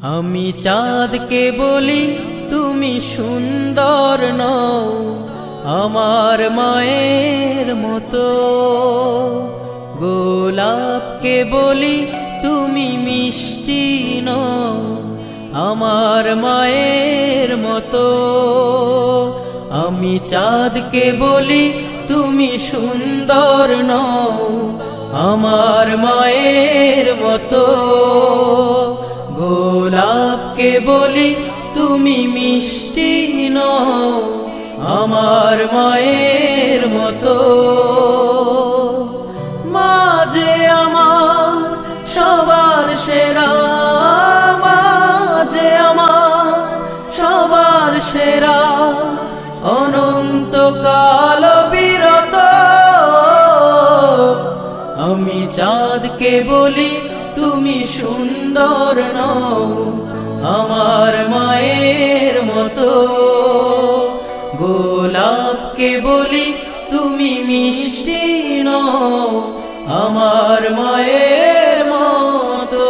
আমি চাঁদকে বলি তুমি সুন্দর নও আমার মায়ের মতো, গোলাপকে বলি তুমি মিষ্টি নও আমার মায়ের মতো। আমি চাঁদকে বলি তুমি সুন্দর নও আমার মায়ের মতো, গোলাপকে বলি তুমি মিষ্টি নও আমার মায়ের মতো। মা যে আমার সবার সেরা, মা যে আমার সবার সেরা, অনন্তকাল বিরত। আমি চাঁদকে বলি তুমি সুন্দর নও আমার মায়ের মতো, গোলাপকে বলি তুমি মিষ্টি নও আমার মায়ের মতো।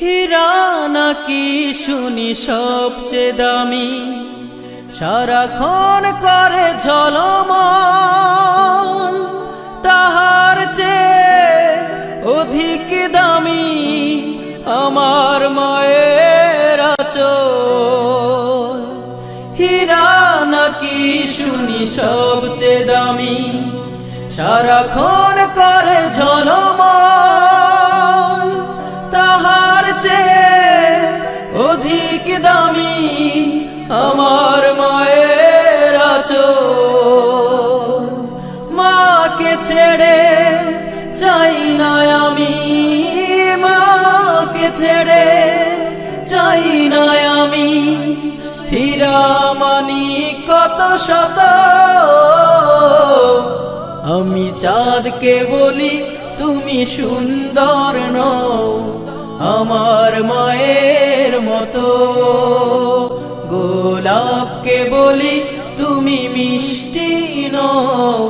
হীরা নাকি শুনি সবচেয়ে দামি, সারাক্ষণ করে ঝলমল, তাহার চেয়ে অধিক দামি আমার মায়ের আঁচল। হীরা নাকি শুনি সবচেয়ে দামি, সারাক্ষণ করে ঝলমল, তাহার চেয়ে অধিক দামি আমার মায়ের আঁচল। মাকে ছেড়ে চাই না আমি, মাকে ছেড়ে চাই না আমি, হীরা মানি কত শত। আমি চাঁদকে বলি তুমি সুন্দর নও আমার মায়ের মতো, গোলাপকে বলি তুমি মিষ্টি নও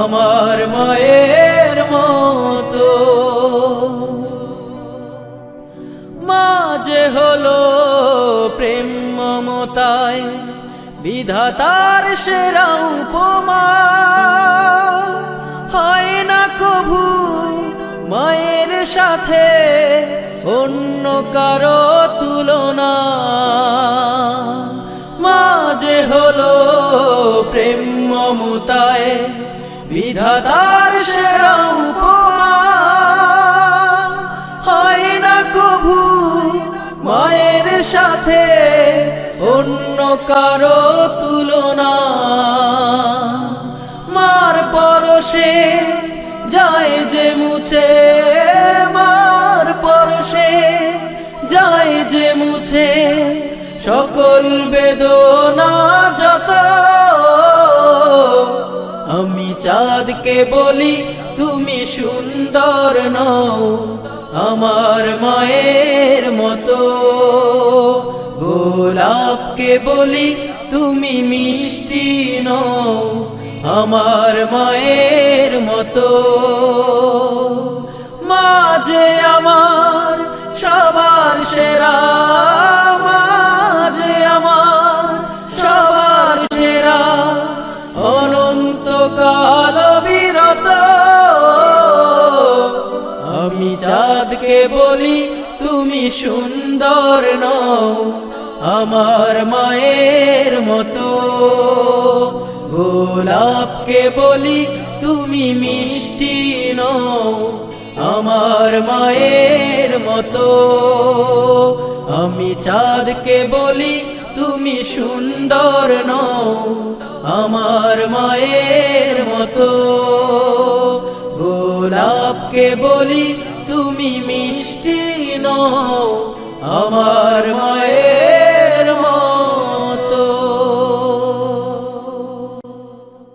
আমার মায়ের মতো। মা যে হলো প্রেম মমতায় বিধাতার সেরা উপমা, হয় না কভু মায়ের সাথে অন্য কারো তুলনা। মা যে হলো প্রেম মমতায় বিধাতার সেরা উপমা, হয় না কভু মায়ের সাথে অন্য কারো তুলনা। মার পরশে যায় যে মুছে, মার পরশে যায় যে মুছে সকল বেদনা যত। আমি চাঁদকে বলি তুমি সুন্দর নও আমার মায়ের মতো, গোলাপকে বলি তুমি মিষ্টি নও আমার মায়ের মতো। মা যে আমার সবার সেরা, মা যে আমার সবার সেরা, অনন্তকাল বিরত। আমি চাঁদকে বলি তুমি সুন্দর নও আমার মায়ের মতো, গোলাপকে বলি তুমি মিষ্টি নও আমার মায়ের মতো। আমি চাঁদকে বলি তুমি সুন্দর নও আমার মায়ের মতো, গোলাপকে বলি তুমি মিষ্টি নও আমার